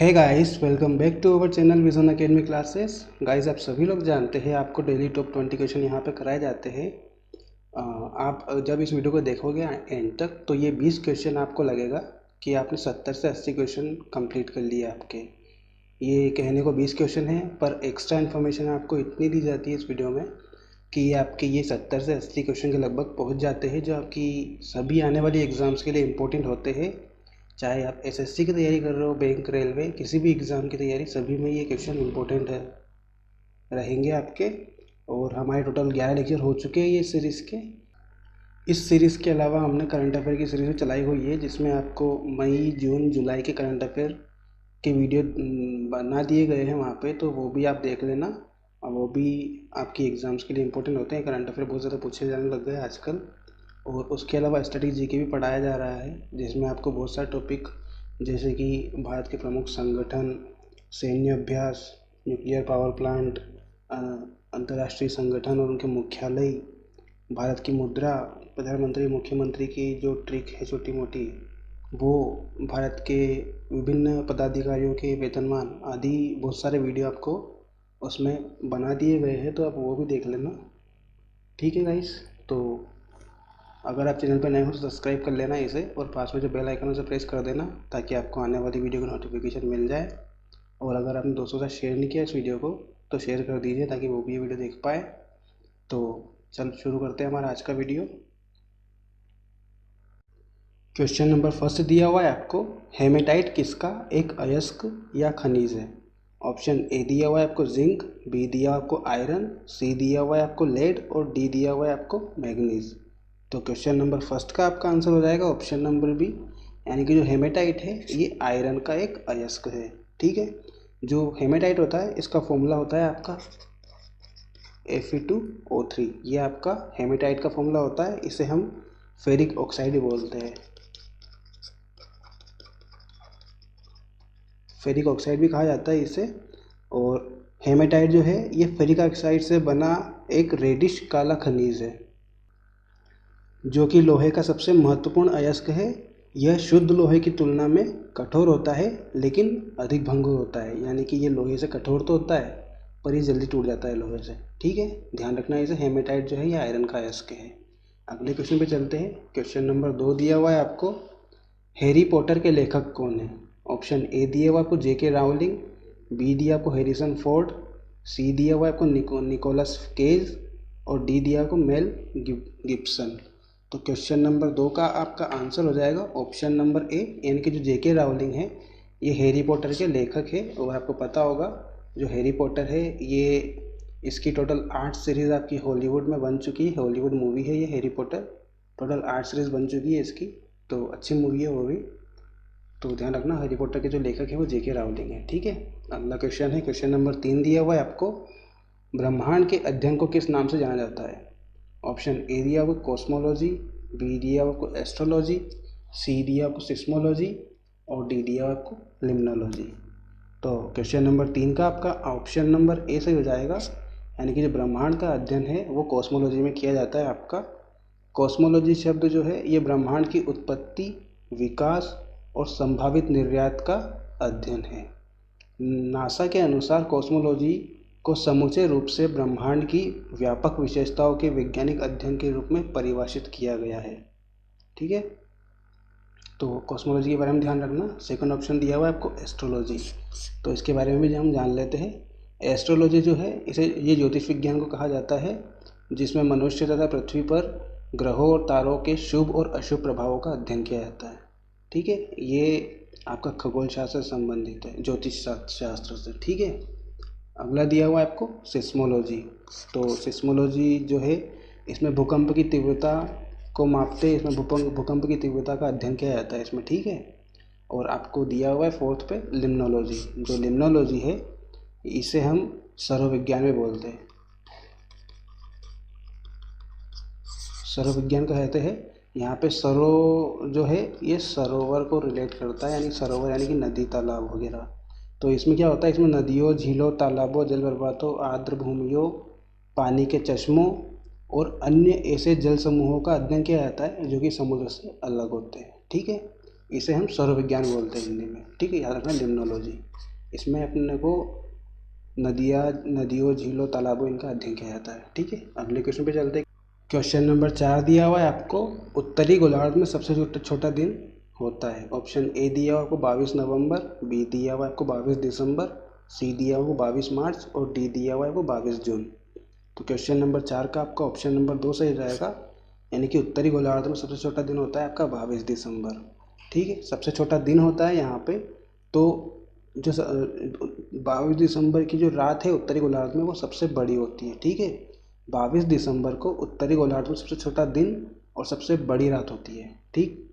Hey guys, welcome back to our channel Vision Academy classes. Guys, आप सभी लोग जानते हैं आपको डेली टॉप 20 क्वेश्चन यहाँ पे कराए जाते हैं। आप जब इस वीडियो को देखोगे एंड तक तो ये 20 क्वेश्चन आपको लगेगा कि आपने 70 से 80 क्वेश्चन कंप्लीट कर लिए आपके। ये कहने को 20 क्वेश्चन है, पर एक्स्ट्रा इन्फॉर्मेशन आपको इतनी दी जाती है इस वीडियो में कि ये आपके ये 70 से 80 क्वेश्चन के लगभग पहुँच जाते हैं, जो आपकी सभी आने वाली एग्ज़ाम्स के लिए इम्पोर्टेंट होते हैं। चाहे आप एसएससी की तैयारी कर रहे हो, बैंक, रेलवे, किसी भी एग्ज़ाम की तैयारी, सभी में ये क्वेश्चन इम्पोर्टेंट है रहेंगे आपके। और हमारे टोटल 11 लेक्चर हो चुके हैं ये सीरीज़ के। इस सीरीज़ के अलावा हमने करंट अफेयर की सीरीज़ चलाई हुई है, जिसमें आपको मई, जून, जुलाई के करंट अफेयर के वीडियो बना दिए गए हैं वहाँ पे, तो वो भी आप देख लेना। और वो भी आपकी एग्ज़ाम्स के लिए इम्पोर्टेंट होते हैं। करंट अफेयर बहुत ज़्यादा पूछे जाने लग गए आजकल। और उसके अलावा स्ट्रेटेजी के भी पढ़ाया जा रहा है, जिसमें आपको बहुत सारे टॉपिक जैसे कि भारत के प्रमुख संगठन, सैन्य अभ्यास, न्यूक्लियर पावर प्लांट, अंतर्राष्ट्रीय संगठन और उनके मुख्यालय, भारत की मुद्रा, प्रधानमंत्री मुख्यमंत्री की जो ट्रिक है छोटी मोटी वो, भारत के विभिन्न पदाधिकारियों के वेतनमान आदि बहुत सारे वीडियो आपको उसमें बना दिए गए हैं, तो आप वो भी देख लेना। ठीक है गाइस, तो अगर आप चैनल पर नए हो तो सब्सक्राइब कर लेना इसे, और पास में जो बेल आइकन है उसे प्रेस कर देना ताकि आपको आने वाली वीडियो की नोटिफिकेशन मिल जाए। और अगर आपने दोस्तों के साथ शेयर नहीं किया इस वीडियो को तो शेयर कर दीजिए ताकि वो भी ये वीडियो देख पाए। तो चल शुरू करते हैं हमारा आज का वीडियो। क्वेश्चन नंबर फर्स्ट दिया हुआ है आपको, हेमेटाइट किसका एक अयस्क या खनिज है? ऑप्शन ए दिया हुआ है आपको जिंक, बी दिया हुआ है आपको आयरन, सी दिया हुआ है आपको लेड और डी दिया हुआ है आपको मैग्नीज। तो क्वेश्चन नंबर फर्स्ट का आपका आंसर हो जाएगा ऑप्शन नंबर बी, यानी कि जो हेमेटाइट है ये आयरन का एक अयस्क है। ठीक है, जो हेमेटाइट होता है इसका फॉर्मूला होता है आपका Fe2O3। ये आपका हेमेटाइट का फॉर्मूला होता है, इसे हम फेरिक ऑक्साइड बोलते हैं। फेरिक ऑक्साइड भी कहा जाता है इसे। और हेमेटाइट जो है ये फेरिक ऑक्साइड से बना एक रेडिश काला खनिज है, जो कि लोहे का सबसे महत्वपूर्ण अयस्क है। यह शुद्ध लोहे की तुलना में कठोर होता है लेकिन अधिक भंगुर होता है, यानी कि ये लोहे से कठोर तो होता है पर ये जल्दी टूट जाता है लोहे से। ठीक है, ध्यान रखना इसे। हेमेटाइट जो है ये आयरन का अयस्क है। अगले क्वेश्चन पे चलते हैं। क्वेश्चन नंबर 2 दिया हुआ है आपको, हैरी पॉटर के लेखक कौन है? ऑप्शन ए दिया हुआ आपको जेके रावलिंग, बी दिया आपको हैरिसन फोर्ड, सी दिया हुआ आपको निकोलस केज और डी दिया आपको मेल गिब्सन। तो क्वेश्चन नंबर 2 का आपका आंसर हो जाएगा ऑप्शन नंबर ए, यानी कि जो जेके रावलिंग है ये हैरी पॉटर के लेखक है। और आपको पता होगा जो हैरी पॉटर है ये, इसकी टोटल 8 सीरीज़ आपकी हॉलीवुड में बन चुकी है। हॉलीवुड मूवी है ये हैरी पॉटर, टोटल 8 सीरीज़ बन चुकी है इसकी, तो अच्छी मूवी है वो भी। तो ध्यान रखना हैरी पॉटर के जो लेखक है वो जेके रावलिंग है। ठीक है, अगला क्वेश्चन है क्वेश्चन नंबर 3 दिया हुआ है आपको, ब्रह्मांड के अध्ययन को किस नाम से जाना जाता है? ऑप्शन ए दिया आपको कॉस्मोलॉजी, बी दिया आपको एस्ट्रोलॉजी, सी दिया आपको सिस्मोलॉजी और डी दिया आपको लिम्नोलॉजी। तो क्वेश्चन नंबर 3 का आपका ऑप्शन नंबर ए सही हो जाएगा, यानी कि जो ब्रह्मांड का अध्ययन है वो कॉस्मोलॉजी में किया जाता है आपका। कॉस्मोलॉजी शब्द जो है ये ब्रह्मांड की उत्पत्ति, विकास और संभावित निर्यात का अध्ययन है। नासा के अनुसार कॉस्मोलॉजी को समूचे रूप से ब्रह्मांड की व्यापक विशेषताओं के वैज्ञानिक अध्ययन के रूप में परिभाषित किया गया है। ठीक है, तो कॉस्मोलॉजी के बारे में ध्यान रखना। सेकंड ऑप्शन दिया हुआ है आपको एस्ट्रोलॉजी, तो इसके बारे में भी हम जान लेते हैं। एस्ट्रोलॉजी जो है इसे ये ज्योतिष विज्ञान को कहा जाता है, जिसमें मनुष्य तथा पृथ्वी पर ग्रहों और तारों के शुभ और अशुभ प्रभावों का अध्ययन किया जाता है। ठीक है, ये आपका खगोल शास्त्र से संबंधित है, ज्योतिष शास्त्र से। ठीक है, अगला दिया हुआ है आपको सिस्मोलॉजी। तो सिस्मोलॉजी जो है इसमें भूकंप की तीव्रता को मापते हैं, इसमें भूकंप की तीव्रता का अध्ययन किया जाता है इसमें। ठीक है, और आपको दिया हुआ है फोर्थ पे लिम्नोलॉजी। जो लिम्नोलॉजी है इसे हम सर्वविज्ञान में बोलते हैं। सर्वविज्ञान कहते हैं यहाँ पे। सरो जो है ये सरोवर को रिलेट करता है, यानी सरोवर यानी कि नदी, तालाब वगैरह। तो इसमें क्या होता है, इसमें नदियों, झीलों, तालाबों, जल प्रपातों, आर्द्र भूमियों, पानी के चश्मों और अन्य ऐसे जल समूहों का अध्ययन किया जाता है जो कि समुद्र से अलग होते हैं। ठीक है, इसे हम सौर विज्ञान बोलते हैं हिंदी में, ठीक है, याद रखना लिम्नोलॉजी। इसमें अपने को नदियों, झीलों, तालाबों इनका अध्ययन किया जाता है, ठीक है। अगले क्वेश्चन पे चलते हैं। क्वेश्चन नंबर 4 दिया हुआ है आपको, उत्तरी गोलार्ध में सबसे छोटा दिन होता है। ऑप्शन ए दिया हुआ आपको 22 नवंबर, बी दिया हुआ आपको 22 दिसंबर, सी दिया हुआ 22 मार्च और डी दिया हुआ है वो 22 जून। तो क्वेश्चन नंबर 4 का आपका ऑप्शन नंबर 2 सही रहेगा, यानी कि उत्तरी गोलार्ध में सबसे छोटा दिन होता है आपका 22 दिसंबर, ठीक है। सबसे छोटा दिन होता है यहाँ पे, तो जो 22 दिसंबर की जो रात है उत्तरी गोलार्ध में वो सबसे बड़ी होती है, ठीक है। 22 दिसंबर को उत्तरी गोलार्ध में सबसे छोटा दिन और सबसे बड़ी रात होती है, ठीक।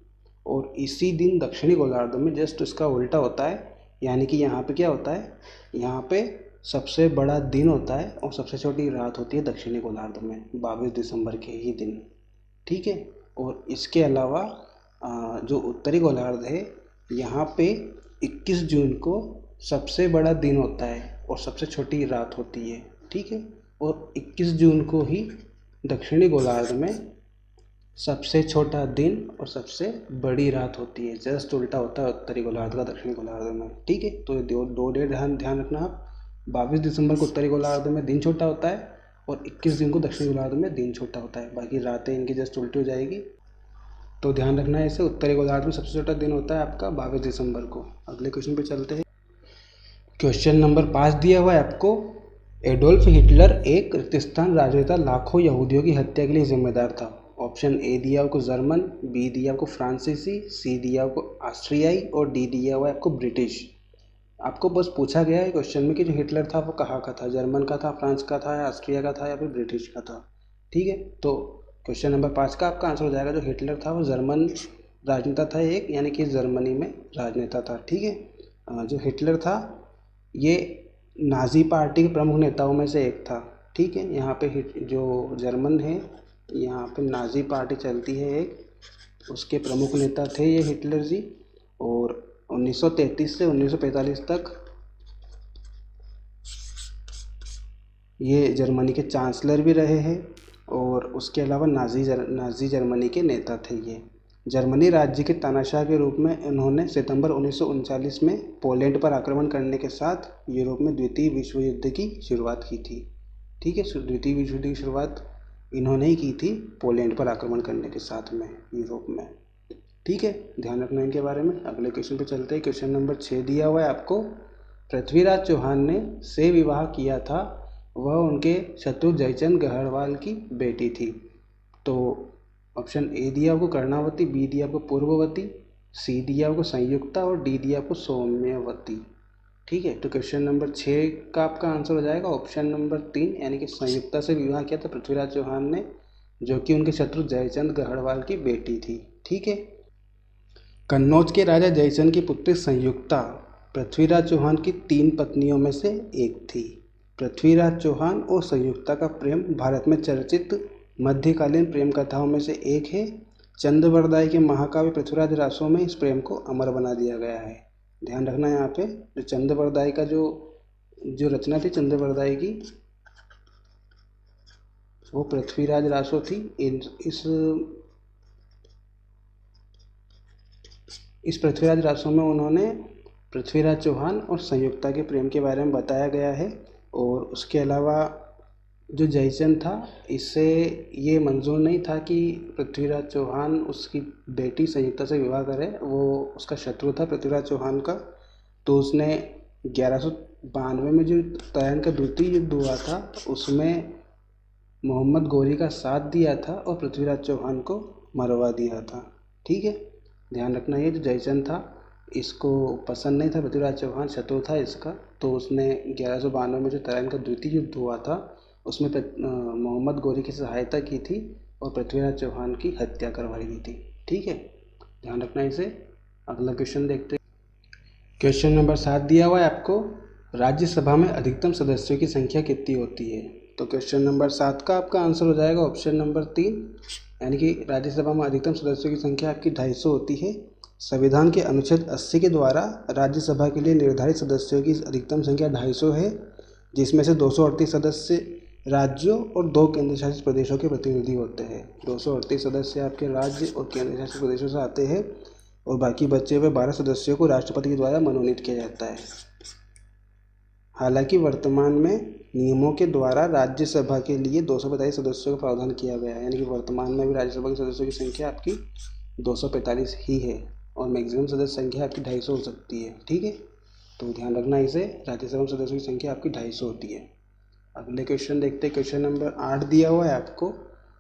और इसी दिन दक्षिणी गोलार्ध में जस्ट इसका उल्टा होता है, यानी कि यहाँ पे क्या होता है, यहाँ पे सबसे बड़ा दिन होता है और सबसे छोटी रात होती है दक्षिणी गोलार्ध में 22 दिसंबर के ही दिन, ठीक है। और इसके अलावा जो उत्तरी गोलार्ध है यहाँ पे 21 जून को सबसे बड़ा दिन होता है और सबसे छोटी रात होती है, ठीक है। और 21 जून को ही दक्षिणी गोलार्ध में सबसे छोटा दिन और सबसे बड़ी रात होती है, जस्ट उल्टा होता है उत्तरी गोलार्ध का दक्षिणी गोलार्ध में, ठीक है। तो ये दो डेट ध्यान रखना आप। 22 दिसंबर को उत्तरी गोलार्ध में दिन छोटा होता है और 21 जून को दक्षिणी गोलार्ध में दिन छोटा होता है, बाकी रातें इनकी जस्ट उल्टी हो जाएगी। तो ध्यान रखना है इसे, उत्तरी गोलार्ध में सबसे छोटा दिन होता है आपका 22 दिसंबर को। अगले क्वेश्चन पे चलते हैं। क्वेश्चन नंबर 5 दिया हुआ है आपको, एडोल्फ हिटलर एक रिक्तस्थान राजनेता लाखों यहूदियों की हत्या के लिए जिम्मेदार था। ऑप्शन ए दिया आपको जर्मन, बी दिया आपको फ्रांसीसी, सी दिया आपको ऑस्ट्रियाई और डी दिया हुआ है आपको ब्रिटिश। आपको बस पूछा गया है क्वेश्चन में कि जो हिटलर था वो कहाँ का था, जर्मन का था, फ्रांस का था, या ऑस्ट्रिया का था, या फिर ब्रिटिश का था, ठीक है। तो क्वेश्चन नंबर 5 का आपका आंसर हो जाएगा, जो हिटलर था वो जर्मन राजनेता था एक, यानी कि जर्मनी में राजनेता था, ठीक है। जो हिटलर था ये नाजी पार्टी के प्रमुख नेताओं में से एक था, ठीक है। यहाँ पे जो जर्मन है, यहाँ पे नाजी पार्टी चलती है एक, उसके प्रमुख नेता थे ये हिटलर जी। और 1933 से 1945 तक ये जर्मनी के चांसलर भी रहे हैं और उसके अलावा नाजी जर्मनी के नेता थे ये। जर्मनी राज्य के तानाशाह के रूप में इन्होंने सितंबर 1939 में पोलैंड पर आक्रमण करने के साथ यूरोप में द्वितीय विश्व युद्ध की शुरुआत की थी, ठीक है। द्वितीय विश्व युद्ध की शुरुआत इन्होंने ही की थी पोलैंड पर आक्रमण करने के साथ में यूरोप में, ठीक है। ध्यान रखना इनके बारे में। अगले क्वेश्चन पे चलते हैं। क्वेश्चन नंबर 6 दिया हुआ है आपको, पृथ्वीराज चौहान ने से विवाह किया था, वह उनके शत्रु जयचंद गहरवाल की बेटी थी। तो ऑप्शन ए दिया आपको कर्णावती, बी दिया आपको पूर्ववती, सी दिया आपको संयुक्ता और डी दिया आपको सौम्यवती, ठीक है। तो क्वेश्चन नंबर 6 का आपका आंसर हो जाएगा ऑप्शन नंबर 3, यानी कि संयुक्ता से विवाह किया था पृथ्वीराज चौहान ने, जो कि उनके शत्रु जयचंद गहरवाल की बेटी थी, ठीक है। कन्नौज के राजा जयचंद की पुत्री संयुक्ता पृथ्वीराज चौहान की 3 पत्नियों में से एक थी। पृथ्वीराज चौहान और संयुक्ता का प्रेम भारत में चर्चित मध्यकालीन प्रेम कथाओं में से एक है। चंद्रवरदाई के महाकाव्य पृथ्वीराज रासों में इस प्रेम को अमर बना दिया गया है। ध्यान रखना यहाँ पे, जो चंद्रवरदाई का जो रचना थी चंद्रवरदाई की, वो पृथ्वीराज रासो थी। इस पृथ्वीराज रासो में उन्होंने पृथ्वीराज चौहान और संयुक्ता के प्रेम के बारे में बताया गया है। और उसके अलावा जो जयचंद था, इससे ये मंजूर नहीं था कि पृथ्वीराज चौहान उसकी बेटी संयुक्ता से विवाह करे, वो उसका शत्रु था पृथ्वीराज चौहान का। तो उसने 1192 में जो तराइन का द्वितीय युद्ध हुआ था उसमें मोहम्मद गोरी का साथ दिया था और पृथ्वीराज चौहान को मरवा दिया था, ठीक है। ध्यान रखना, ये जो जयचंद था इसको पसंद नहीं था पृथ्वीराज चौहान, शत्रु था इसका। तो उसने 1192 में जो तराइन का द्वितीय युद्ध हुआ था उसमें मोहम्मद गोरी की सहायता की थी और पृथ्वीराज चौहान की हत्या करवाई गई थी, ठीक है। ध्यान रखना इसे। अगला क्वेश्चन देखते हैं। क्वेश्चन नंबर 7 दिया हुआ है आपको, राज्यसभा में अधिकतम सदस्यों की संख्या कितनी होती है। तो क्वेश्चन नंबर 7 का आपका आंसर हो जाएगा ऑप्शन नंबर 3, यानी कि राज्यसभा में अधिकतम सदस्यों की संख्या आपकी 250 होती है। संविधान के अनुच्छेद 80 के द्वारा राज्यसभा के लिए निर्धारित सदस्यों की अधिकतम संख्या 250 है, जिसमें से 238 सदस्य राज्यों और 2 केंद्र शासित प्रदेशों के प्रतिनिधि होते हैं। 238 सदस्य आपके राज्य और केंद्र शासित प्रदेशों से आते हैं और बाकी बचे हुए 12 सदस्यों को राष्ट्रपति के द्वारा मनोनीत किया जाता है। हालांकि वर्तमान में नियमों के द्वारा राज्यसभा के लिए 245 सदस्यों का प्रावधान किया गया है, यानी कि वर्तमान में भी राज्यसभा के सदस्यों की संख्या आपकी 245 ही है और मैक्सिमम सदस्य संख्या आपकी 250 हो सकती है। ठीक है, तो ध्यान रखना इसे, राज्यसभा में सदस्यों की संख्या आपकी 250 होती है। अगले क्वेश्चन देखते हैं। क्वेश्चन नंबर 8 दिया हुआ है आपको,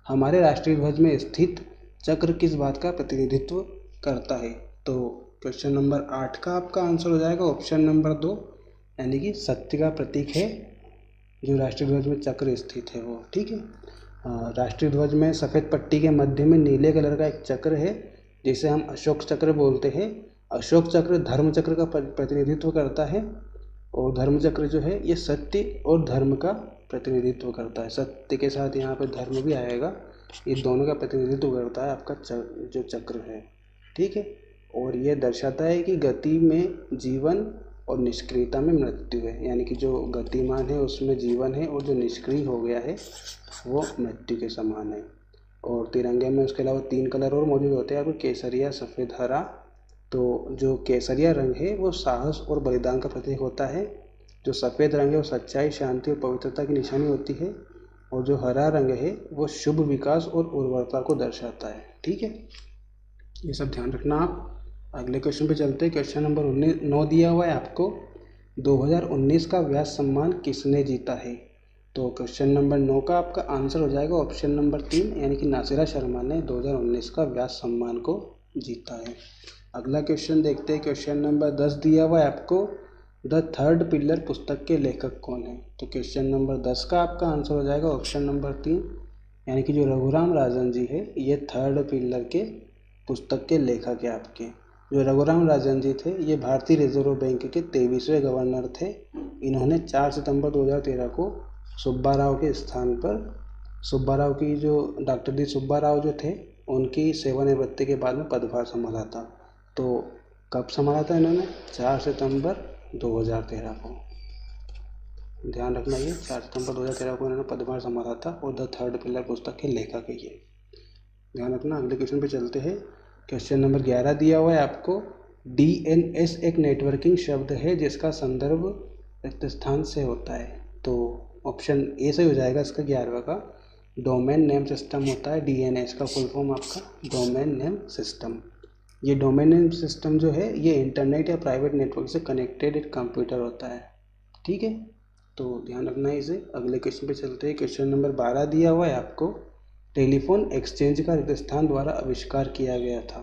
हमारे राष्ट्रीय ध्वज में स्थित चक्र किस बात का प्रतिनिधित्व करता है। तो क्वेश्चन नंबर 8 का आपका आंसर हो जाएगा ऑप्शन नंबर 2, यानी कि सत्य का प्रतीक है जो राष्ट्रीय ध्वज में चक्र स्थित है वो। ठीक है, राष्ट्रीय ध्वज में सफ़ेद पट्टी के मध्य में नीले कलर का एक चक्र है जिसे हम अशोक चक्र बोलते हैं। अशोक चक्र धर्म चक्र का प्रतिनिधित्व करता है और धर्म चक्र जो है ये सत्य और धर्म का प्रतिनिधित्व करता है। सत्य के साथ यहाँ पे धर्म भी आएगा, ये दोनों का प्रतिनिधित्व करता है आपका जो चक्र है। ठीक है, और ये दर्शाता है कि गति में जीवन और निष्क्रियता में मृत्यु है, यानी कि जो गतिमान है उसमें जीवन है और जो निष्क्रिय हो गया है वो मृत्यु के समान है। और तिरंगे में उसके अलावा 3 कलर और मौजूद होते हैं, आपको केसरिया, सफ़ेद, हरा। तो जो केसरिया रंग है वो साहस और बलिदान का प्रतीक होता है, जो सफ़ेद रंग है वो सच्चाई, शांति और पवित्रता की निशानी होती है, और जो हरा रंग है वो शुभ विकास और उर्वरता को दर्शाता है। ठीक है, ये सब ध्यान रखना आप। अगले क्वेश्चन पे चलते हैं। क्वेश्चन नंबर 9 दिया हुआ है आपको, 2019 का व्यास सम्मान किसने जीता है। तो क्वेश्चन नंबर 9 का आपका आंसर हो जाएगा ऑप्शन नंबर 3, यानी कि नासिरा शर्मा ने 2019 का व्यास सम्मान को जीता है। अगला क्वेश्चन देखते हैं। क्वेश्चन नंबर 10 दिया हुआ है आपको, द थर्ड पिलर पुस्तक के लेखक कौन है। तो क्वेश्चन नंबर 10 का आपका आंसर हो जाएगा ऑप्शन नंबर 3, यानी कि जो रघुराम राजन जी है ये थर्ड पिलर के पुस्तक के लेखक है आपके। जो रघुराम राजन जी थे ये भारतीय रिजर्व बैंक के 23वें गवर्नर थे। इन्होंने 4 सितंबर 2013 को सुब्बा राव के स्थान पर, सुब्बा राव की जो डॉक्टर डी सुब्बा राव जो थे उनकी सेवानिवृत्ति के बाद में पदभार संभाला था। तो कब संभाला था इन्होंने, 4 सितंबर 2013 को। ध्यान रखना, ये 4 सितंबर 2013 को इन्होंने पदभार संभाला था और द थर्ड पिलर पुस्तक के लेखक है ये, ध्यान रखना। अगले क्वेश्चन पे चलते हैं। क्वेश्चन नंबर 11 दिया हुआ है आपको, DNS एक नेटवर्किंग शब्द है जिसका संदर्भ रिक्त स्थान से होता है। तो ऑप्शन ए से हो जाएगा इसका 11वां का, डोमेन नेम सिस्टम होता है। DNS का फुल फॉर्म आपका डोमेन नेम सिस्टम। ये डोमेन नेम सिस्टम जो है ये इंटरनेट या प्राइवेट नेटवर्क से कनेक्टेड एक कंप्यूटर होता है। ठीक है, तो ध्यान रखना है इसे। अगले क्वेश्चन पे चलते हैं। क्वेश्चन नंबर 12 दिया हुआ है आपको, टेलीफोन एक्सचेंज का रिक्त स्थान द्वारा आविष्कार किया गया था।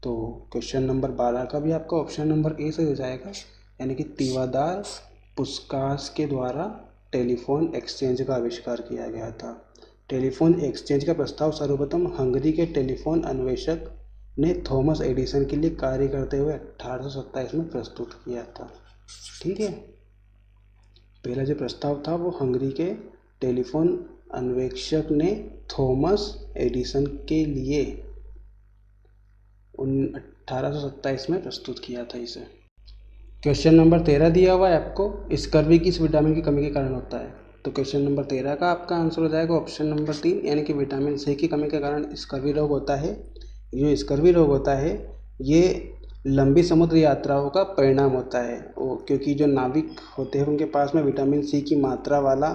तो क्वेश्चन नंबर 12 का भी आपका ऑप्शन नंबर ए से हो जाएगा, यानी कि तिवादार पुस्कास के द्वारा टेलीफोन एक्सचेंज का आविष्कार किया गया था। टेलीफोन एक्सचेंज का प्रस्ताव सर्वप्रथम हंगरी के टेलीफोन अन्वेषक ने थॉमस एडिसन के लिए कार्य करते हुए 1827 में प्रस्तुत किया था। ठीक है, पहला जो प्रस्ताव था वो हंगरी के टेलीफोन अन्वेषक ने थॉमस एडिसन के लिए 1827 में प्रस्तुत किया था इसे। क्वेश्चन नंबर 13 दिया हुआ है आपको, स्कर्वी किस विटामिन की कमी के कारण होता है। तो क्वेश्चन नंबर 13 का आपका आंसर हो जाएगा ऑप्शन नंबर 3, यानी कि विटामिन सी की कमी के कारण स्कर्वी रोग होता है। जो स्कर्वी रोग होता है ये लंबी समुद्र यात्राओं का परिणाम होता है, क्योंकि जो नाविक होते हैं उनके पास में विटामिन सी की मात्रा वाला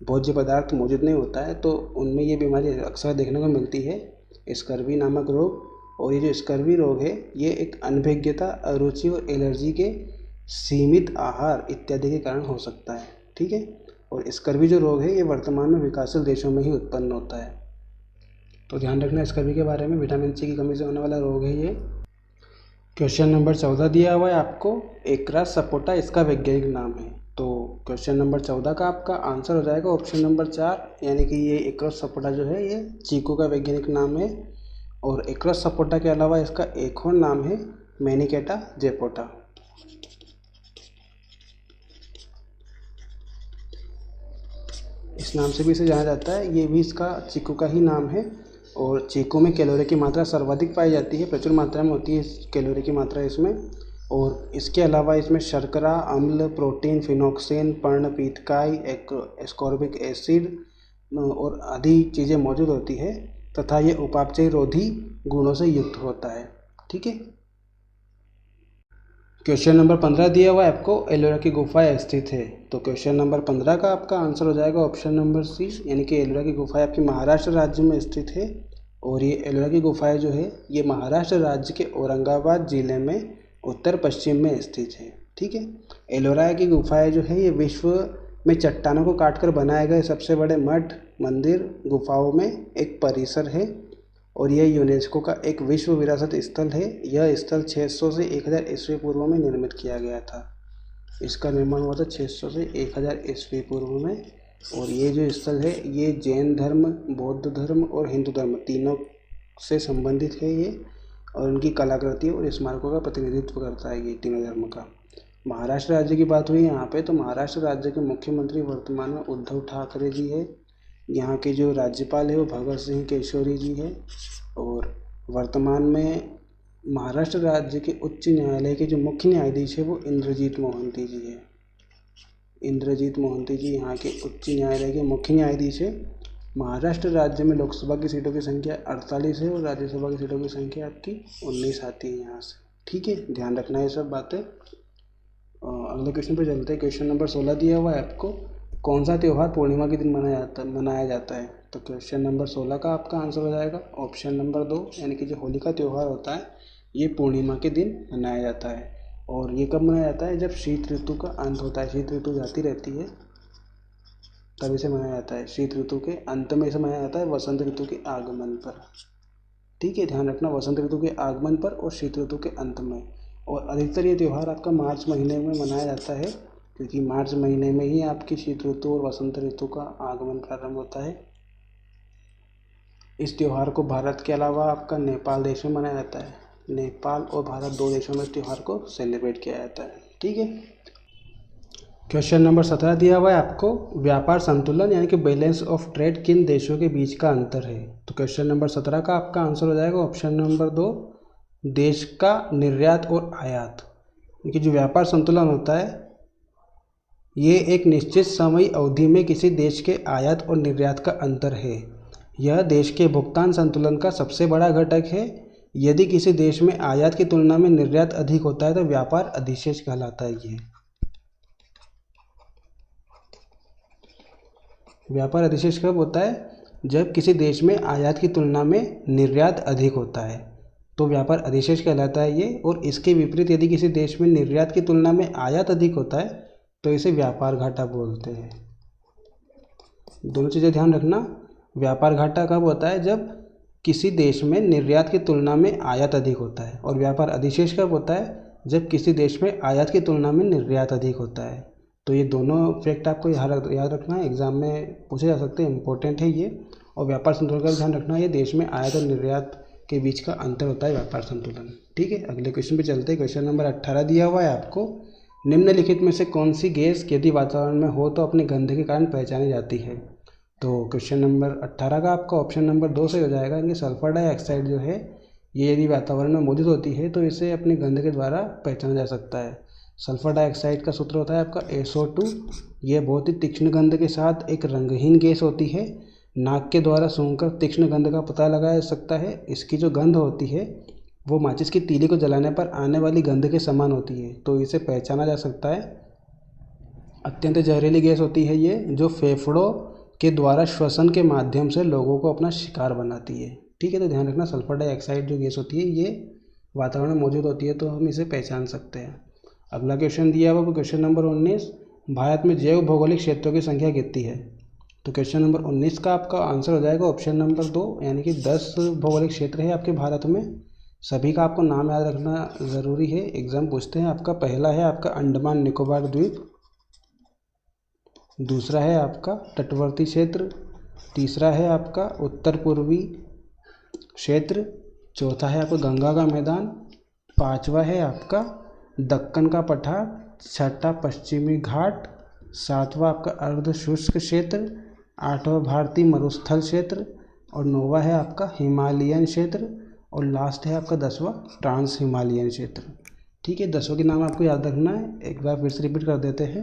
भोज्य पदार्थ मौजूद नहीं होता है, तो उनमें ये बीमारी अक्सर देखने को मिलती है, स्कर्वी नामक रोग। और ये जो स्कर्वी रोग है ये एक अनभिज्ञता, अरुचि और एलर्जी के सीमित आहार इत्यादि के कारण हो सकता है। ठीक है, और स्कर्वी जो रोग है ये वर्तमान में विकासशील देशों में ही उत्पन्न होता है, तो ध्यान रखना स्कर्वी के बारे में। विटामिन सी की कमी से होने वाला रोग है ये। क्वेश्चन नंबर 14 दिया हुआ है आपको, एक्रास सपोटा इसका वैज्ञानिक नाम है। तो क्वेश्चन नंबर 14 का आपका आंसर हो जाएगा ऑप्शन नंबर 4, यानी कि ये एक्रास सपोटा जो है ये चीकू का वैज्ञानिक नाम है। और एक्रास सपोटा के अलावा इसका एक और नाम है मैनिकेटा जेपोटा। इस नाम से भी इसे जाना जाता है, ये भी इसका चीकू का ही नाम है। और चीकू में कैलोरी की मात्रा सर्वाधिक पाई जाती है, प्रचुर मात्रा में होती है कैलोरी की मात्रा इसमें। और इसके अलावा इसमें शर्करा, अम्ल, प्रोटीन, फिनोक्सिन, पर्णपीतकाई, एस्कॉर्बिक एसिड और आदि चीज़ें मौजूद होती है, तथा ये उपापचय रोधी गुणों से युक्त होता है। ठीक है, क्वेश्चन नंबर 15 दिया हुआ है आपको, एलोरा की गुफाएं स्थित है। तो क्वेश्चन नंबर 15 का आपका आंसर हो जाएगा ऑप्शन नंबर सी, यानी कि एलोरा की गुफाएं आपकी महाराष्ट्र राज्य में स्थित है। और ये एलोरा की गुफाएं जो है ये महाराष्ट्र राज्य के औरंगाबाद जिले में उत्तर पश्चिम में स्थित है। ठीक है, एलोरा की गुफाएं जो है ये विश्व में चट्टानों को काटकर बनाए गए सबसे बड़े मठ, मंदिर, गुफाओं में एक परिसर है और यह यूनेस्को का एक विश्व विरासत स्थल है। यह स्थल 600 से 1000 ईस्वी पूर्व में निर्मित किया गया था। इसका निर्माण हुआ था 600 से 1000 ईस्वी पूर्व में। और ये जो स्थल है ये जैन धर्म, बौद्ध धर्म और हिंदू धर्म तीनों से संबंधित है ये, और उनकी कलाकृति और स्मारकों का प्रतिनिधित्व करता है ये तीनों धर्म का। महाराष्ट्र राज्य की बात हुई यहाँ पे, तो महाराष्ट्र राज्य के मुख्यमंत्री वर्तमान में उद्धव ठाकरे जी है। यहाँ के जो राज्यपाल है वो भगत सिंह केशरी जी है। और वर्तमान में महाराष्ट्र राज्य के उच्च न्यायालय के जो मुख्य न्यायाधीश है वो इंद्रजीत मोहंती जी है। इंद्रजीत मोहंती जी यहाँ के उच्च न्यायालय के मुख्य न्यायाधीश है। महाराष्ट्र राज्य में लोकसभा की सीटों की संख्या 48 है और राज्यसभा की सीटों की संख्या आपकी 19 आती है यहाँ से। ठीक है, ध्यान रखना ये सब बातें। अगले क्वेश्चन पर चलते हैं। क्वेश्चन नंबर 16 दिया हुआ है आपको, कौन सा त्यौहार पूर्णिमा के दिन मनाया जाता है। तो क्वेश्चन नंबर 16 का आपका आंसर हो जाएगा ऑप्शन नंबर 2, यानी कि जो होली का त्यौहार होता है ये पूर्णिमा के दिन मनाया जाता है। और ये कब मनाया जाता है, जब शीत ऋतु का अंत होता है। शीत ऋतु जाती रहती है तब इसे मनाया जाता है। शीत ऋतु के अंत में इसे मनाया जाता है वसंत ऋतु के आगमन पर। ठीक है, ध्यान रखना, वसंत ऋतु के आगमन पर और शीत ऋतु के अंत में। और अधिकतर ये त्यौहार आपका मार्च महीने में मनाया जाता है, क्योंकि मार्च महीने में ही आपकी शीत ऋतु और वसंत ऋतु का आगमन प्रारंभ होता है। इस त्यौहार को भारत के अलावा आपका नेपाल देश में मनाया जाता है। नेपाल और भारत दो देशों में इस त्यौहार को सेलिब्रेट किया जाता है। ठीक है, क्वेश्चन नंबर 17 दिया हुआ है आपको, व्यापार संतुलन यानी कि बैलेंस ऑफ ट्रेड किन देशों के बीच का अंतर है। तो क्वेश्चन नंबर 17 का आपका आंसर हो जाएगा ऑप्शन नंबर 2, देश का निर्यात और आयात। क्योंकि जो व्यापार संतुलन होता है ये एक निश्चित समय अवधि में किसी देश के आयात और निर्यात का अंतर है। यह देश के भुगतान संतुलन का सबसे बड़ा घटक है। यदि किसी देश में आयात की तुलना में निर्यात अधिक होता है तो व्यापार अधिशेष कहलाता है। ये व्यापार अधिशेष कब होता है, जब किसी देश में आयात की तुलना में निर्यात अधिक होता है तो व्यापार अधिशेष कहलाता है ये। और इसके विपरीत यदि किसी देश में निर्यात की तुलना में आयात अधिक होता है तो इसे व्यापार घाटा बोलते हैं। दोनों चीज़ें ध्यान रखना, व्यापार घाटा कब होता है, जब किसी देश में निर्यात की तुलना में आयात अधिक होता है। और व्यापार अधिशेष कब होता है, जब किसी देश में आयात की तुलना में निर्यात अधिक होता है। तो ये दोनों फैक्ट आपको याद रखना है, एग्जाम में पूछे जा सकते हैं, इंपॉर्टेंट है ये। और व्यापार संतुलन का ध्यान रखना, ये देश में आयात और निर्यात के बीच का अंतर होता है व्यापार संतुलन। ठीक है, अगले क्वेश्चन पे चलते हैं। क्वेश्चन नंबर 18 दिया हुआ है आपको, निम्नलिखित में से कौन सी गैस यदि वातावरण में हो तो अपने गंध के कारण पहचानी जाती है। तो क्वेश्चन नंबर 18 का आपका ऑप्शन नंबर 2 से हो जाएगा, कि सल्फर डाइऑक्साइड जो है ये यदि वातावरण में मौजूद होती है तो इसे अपने गंध के द्वारा पहचाना जा सकता है। सल्फर डाइऑक्साइड का सूत्र होता है आपका SO2। ये बहुत ही तीक्ष्ण गंध के साथ एक रंगहीन गैस होती है। नाक के द्वारा सूंघकर तीक्ष्ण गंध का पता लगाया जा सकता है। इसकी जो गंध होती है वो माचिस की तीली को जलाने पर आने वाली गंध के समान होती है, तो इसे पहचाना जा सकता है। अत्यंत जहरीली गैस होती है ये, जो फेफड़ों के द्वारा श्वसन के माध्यम से लोगों को अपना शिकार बनाती है। ठीक है, तो ध्यान रखना, सल्फर डाइऑक्साइड जो गैस होती है ये वातावरण में मौजूद होती है तो हम इसे पहचान सकते हैं। अगला क्वेश्चन दिया हुआ क्वेश्चन नंबर 19, भारत में जैव भौगोलिक क्षेत्रों की संख्या कितनी है। तो क्वेश्चन नंबर 19 का आपका आंसर हो जाएगा ऑप्शन नंबर 2, यानी कि 10 भौगोलिक क्षेत्र है आपके भारत में। सभी का आपको नाम याद रखना ज़रूरी है, एग्जाम पूछते हैं। आपका पहला है आपका अंडमान निकोबार द्वीप, दूसरा है आपका तटवर्ती क्षेत्र, तीसरा है आपका उत्तर पूर्वी क्षेत्र, चौथा है आपका गंगा का मैदान, पांचवा है आपका दक्कन का पठार, छठा पश्चिमी घाट, सातवां आपका अर्ध शुष्क क्षेत्र, आठवां भारतीय मरुस्थल क्षेत्र और नौवां है आपका हिमालयन क्षेत्र और लास्ट है आपका 10वां ट्रांस हिमालयन क्षेत्र। ठीक है, 10 के नाम आपको याद रखना है, एक बार फिर से रिपीट कर देते हैं।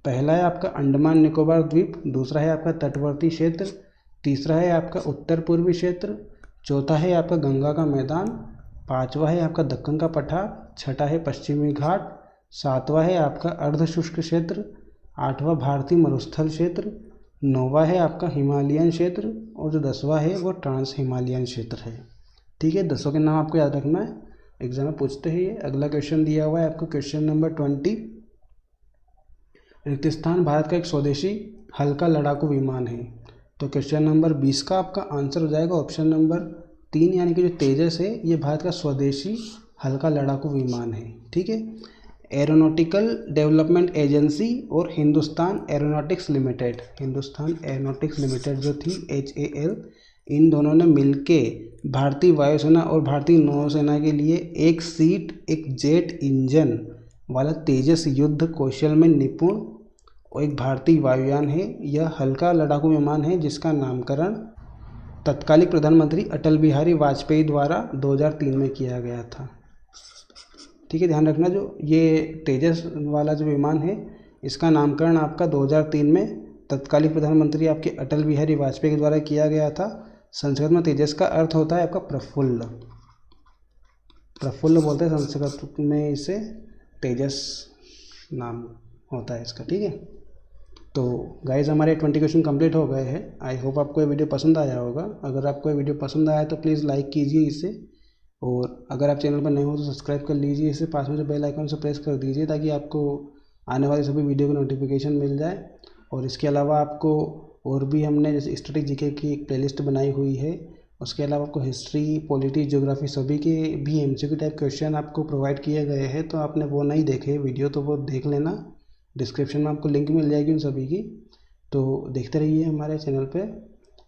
पहला है आपका अंडमान निकोबार द्वीप, दूसरा है आपका तटवर्ती क्षेत्र, तीसरा है आपका उत्तर पूर्वी क्षेत्र, चौथा है आपका गंगा का मैदान, पांचवा है आपका दक्कन का पठार, छठा है पश्चिमी घाट, सातवां है आपका अर्ध शुष्क क्षेत्र, आठवां भारतीय मरुस्थल क्षेत्र, नौवां है आपका हिमालयन क्षेत्र और जो 10वां है वो ट्रांस हिमालयन क्षेत्र है। ठीक है, 10 के नाम आपको याद रखना है, एग्जाम में पूछते हैं ये। अगला क्वेश्चन दिया हुआ है आपको क्वेश्चन नंबर 20। रेगिस्तान भारत का एक स्वदेशी हल्का लड़ाकू विमान है। तो क्वेश्चन नंबर 20 का आपका आंसर हो जाएगा ऑप्शन नंबर 3, यानी कि जो तेजस है ये भारत का स्वदेशी हल्का लड़ाकू विमान है। ठीक है, एरोनॉटिकल डेवलपमेंट एजेंसी और Hindustan aeronautics limited, Hindustan aeronautics limited जो थी HAL, इन दोनों ने मिलके भारतीय वायुसेना और भारतीय नौसेना के लिए एक सीट एक जेट इंजन वाला तेजस युद्ध कौशल में निपुण और एक भारतीय वायुयान है। यह हल्का लड़ाकू विमान है जिसका नामकरण तत्कालीन प्रधानमंत्री अटल बिहारी वाजपेयी द्वारा 2003 में किया गया था। ठीक है, ध्यान रखना, जो ये तेजस वाला जो विमान है इसका नामकरण आपका 2003 में तत्कालीन प्रधानमंत्री आपके अटल बिहारी वाजपेयी के द्वारा किया गया था। संस्कृत में तेजस का अर्थ होता है आपका प्रफुल्ल, प्रफुल्ल बोलते हैं संस्कृत में इसे, तेजस नाम होता है इसका। ठीक है, तो गाइज हमारे 20 क्वेश्चन कंप्लीट हो गए हैं। आई होप आपको ये वीडियो पसंद आया होगा। अगर आपको ये वीडियो पसंद आया तो प्लीज़ लाइक कीजिए इसे, और अगर आप चैनल पर नए हो तो सब्सक्राइब कर लीजिए इसे, पास में जो बेल आइकन से प्रेस कर दीजिए ताकि आपको आने वाले सभी वीडियो की नोटिफिकेशन मिल जाए। और इसके अलावा आपको और भी हमने जैसे स्टैटिक जीके की एक प्लेलिस्ट बनाई हुई है, उसके अलावा आपको हिस्ट्री, पॉलिटी, ज्योग्राफी सभी के भी MCQ टाइप क्वेश्चन आपको प्रोवाइड किए गए हैं। तो आपने वो नहीं देखे वीडियो तो वो देख लेना, डिस्क्रिप्शन में आपको लिंक मिल जाएगी उन सभी की। तो देखते रहिए हमारे चैनल पे,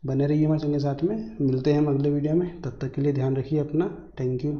बने रहिए हमारे चैनल के साथ में। मिलते हैं हम अगले वीडियो में, तब तक के लिए ध्यान रखिए अपना। Thank you.